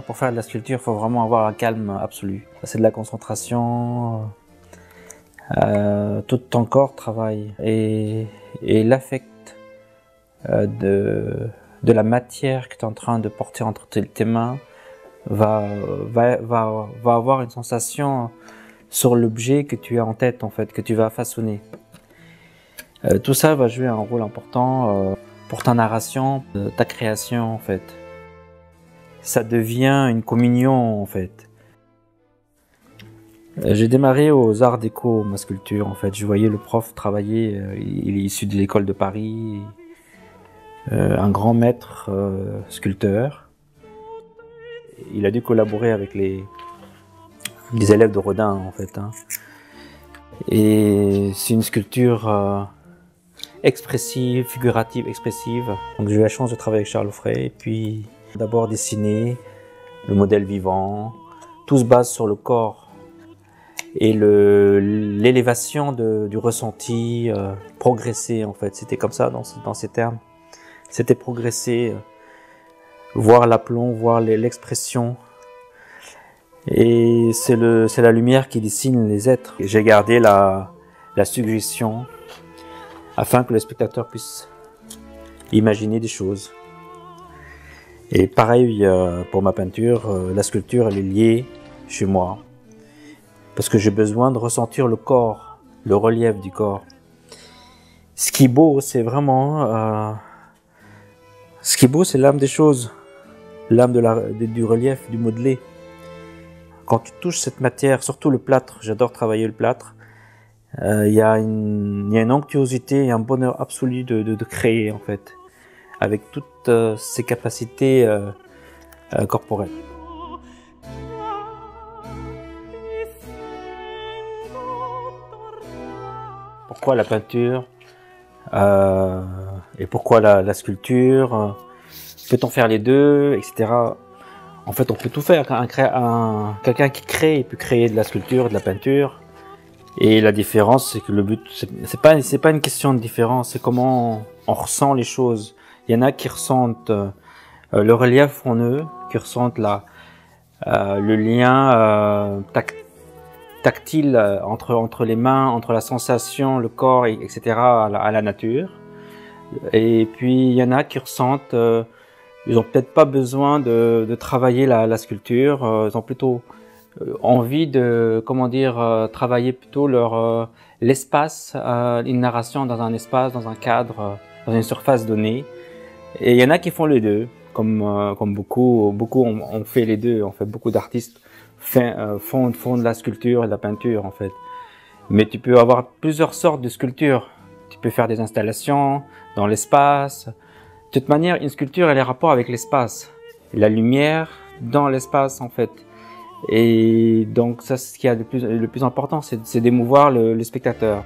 pour faire de la sculpture, il faut vraiment avoir un calme absolu. C'est de la concentration. Tout ton corps travaille et l'affect de la matière que tu es en train de porter entre tes mains va avoir une sensation sur l'objet que tu as en tête, en fait, que tu vas façonner. Tout ça va jouer un rôle important pour ta narration, ta création, en fait. Ça devient une communion, en fait. J'ai démarré aux Arts Déco, ma sculpture, en fait. Je voyais le prof travailler, il est issu de l'école de Paris, un grand maître sculpteur. Il a dû collaborer avec les élèves de Rodin, en fait. Hein. Et c'est une sculpture expressive, figurative, expressive. Donc j'ai eu la chance de travailler avec Charles Offray, et puis d'abord dessiner le modèle vivant. Tout se base sur le corps et l'élévation du ressenti, progresser, en fait. C'était comme ça dans ces termes. C'était progresser, voir l'aplomb, voir l'expression. Et c'est la lumière qui dessine les êtres. J'ai gardé la suggestion afin que le spectateur puisse imaginer des choses. Et pareil pour ma peinture, la sculpture elle est liée chez moi. Parce que j'ai besoin de ressentir le corps, le relief du corps. Ce qui est beau, c'est vraiment... ce qui est beau, c'est l'âme des choses. L'âme du relief, du modelé. Quand tu touches cette matière, surtout le plâtre, j'adore travailler le plâtre, il y a une onctuosité et un bonheur absolu de créer, en fait, avec toutes ses capacités corporelles. Pourquoi la peinture et pourquoi la sculpture? Peut-on faire les deux, etc. En fait, on peut tout faire. Quelqu'un qui crée, il peut créer de la sculpture, de la peinture. Et la différence, c'est que le but, c'est pas une question de différence, c'est comment on ressent les choses. Il y en a qui ressentent le relief en eux, qui ressentent le lien tactile entre les mains, entre la sensation, le corps, etc. à la nature. Et puis il y en a qui ressentent, ils ont peut-être pas besoin de travailler la sculpture, ils ont plutôt envie de, comment dire, travailler plutôt l'espace, une narration dans un espace, dans un cadre, dans une surface donnée. Et il y en a qui font les deux, comme beaucoup ont fait les deux. En fait, beaucoup d'artistes font de la sculpture et de la peinture, en fait. Mais tu peux avoir plusieurs sortes de sculptures. Tu peux faire des installations dans l'espace. De toute manière, une sculpture, elle a rapport avec l'espace. La lumière dans l'espace, en fait. Et donc, ça, c'est ce qui est le plus important, c'est d'émouvoir le spectateur.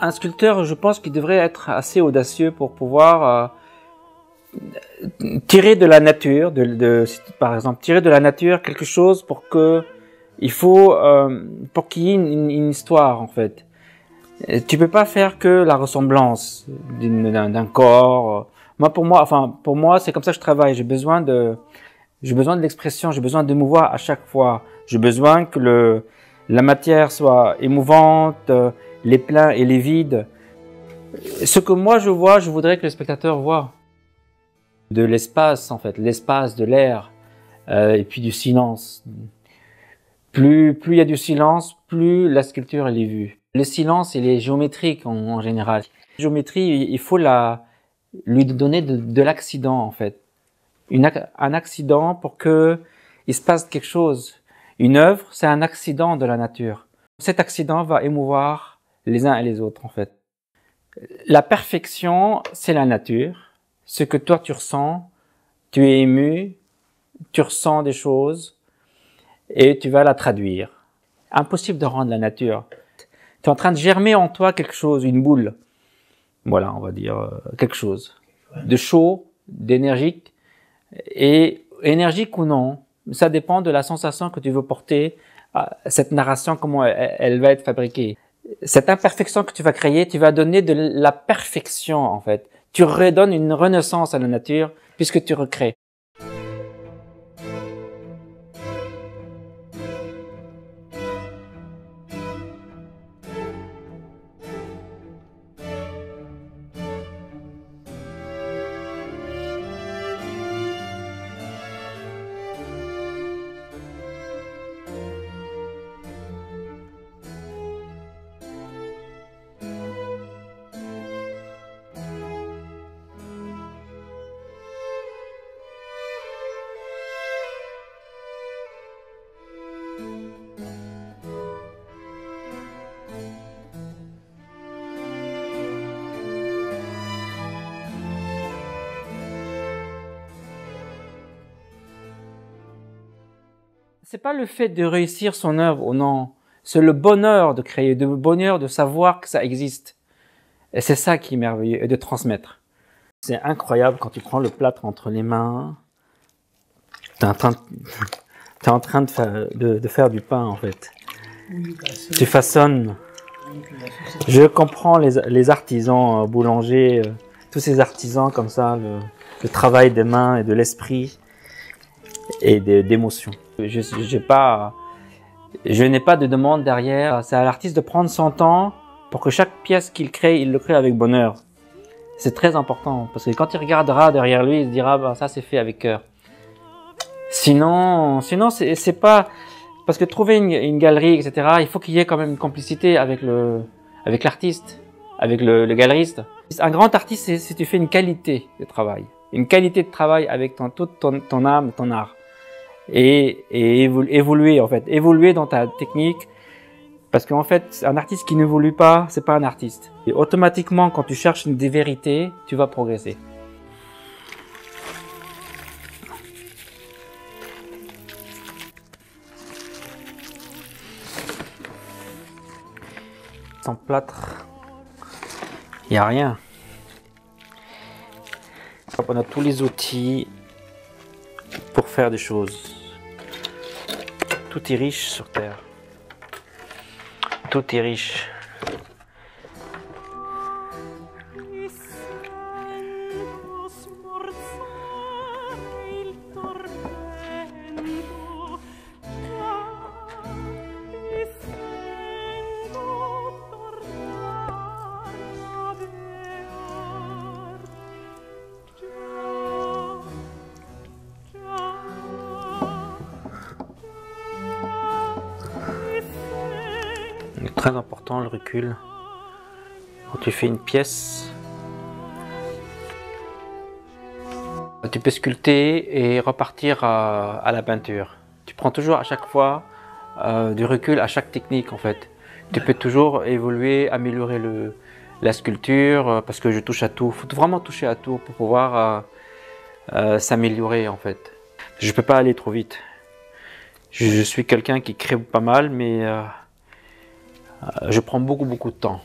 Un sculpteur, je pense qu'il devrait être assez audacieux pour pouvoir tirer de la nature, par exemple, tirer de la nature quelque chose pour qu'il y ait une histoire, en fait. Tu peux pas faire que la ressemblance d'un corps. Pour moi, c'est comme ça que je travaille. J'ai besoin de l'expression, j'ai besoin d'émouvoir à chaque fois. J'ai besoin que la matière soit émouvante, les pleins et les vides. Ce que moi je vois, je voudrais que le spectateur voit. De l'espace, en fait, l'espace, de l'air, et puis du silence. Plus il y a du silence, plus la sculpture elle est vue. Le silence, il est géométrique en général. La géométrie, il faut lui donner de l'accident, en fait. Un accident pour que il se passe quelque chose. Une œuvre, c'est un accident de la nature. Cet accident va émouvoir les uns et les autres, en fait. La perfection, c'est la nature. Ce que toi tu ressens, tu es ému, tu ressens des choses et tu vas la traduire. Impossible de rendre la nature. Tu es en train de germer en toi quelque chose, une boule. Voilà, on va dire quelque chose de chaud, d'énergique, et énergique ou non, Ça dépend de la sensation que tu veux porter à cette narration, comment elle va être fabriquée. Cette imperfection que tu vas créer, tu vas donner de la perfection en fait. Tu redonnes une renaissance à la nature puisque tu recrées. C'est pas le fait de réussir son œuvre ou non, c'est le bonheur de créer, le bonheur de savoir que ça existe. Et c'est ça qui est merveilleux, et de transmettre. C'est incroyable quand tu prends le plâtre entre les mains, t'es en train de faire du pain en fait. Tu façonnes. Je comprends les artisans boulangers, tous ces artisans comme ça, le travail des mains et de l'esprit et d'émotions. Je n'ai pas de demande derrière. C'est à l'artiste de prendre son temps pour que chaque pièce qu'il crée, il le crée avec bonheur. C'est très important parce que quand il regardera derrière lui, il se dira bah, ça c'est fait avec cœur. Sinon c'est pas parce que trouver une galerie etc. Il faut qu'il y ait quand même une complicité avec l'artiste, avec le galeriste. Un grand artiste, c'est si tu fais une qualité de travail avec toute ton âme, ton art. Et évoluer en fait, évoluer dans ta technique, parce qu'en fait un artiste qui n'évolue pas, c'est pas un artiste. Et automatiquement quand tu cherches des vérités, tu vas progresser. Sans plâtre, il n'y a rien. On a tous les outils pour faire des choses. Tout est riche sur Terre. Tout est riche. Très important le recul. Quand tu fais une pièce, tu peux sculpter et repartir à la peinture. Tu prends toujours à chaque fois du recul à chaque technique en fait. Tu peux toujours évoluer, améliorer la sculpture parce que je touche à tout. Il faut vraiment toucher à tout pour pouvoir s'améliorer en fait. Je ne peux pas aller trop vite. Je suis quelqu'un qui crée pas mal mais je prends beaucoup de temps.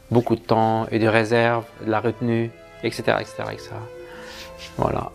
Beaucoup de temps et de réserve, de la retenue, etc. Voilà.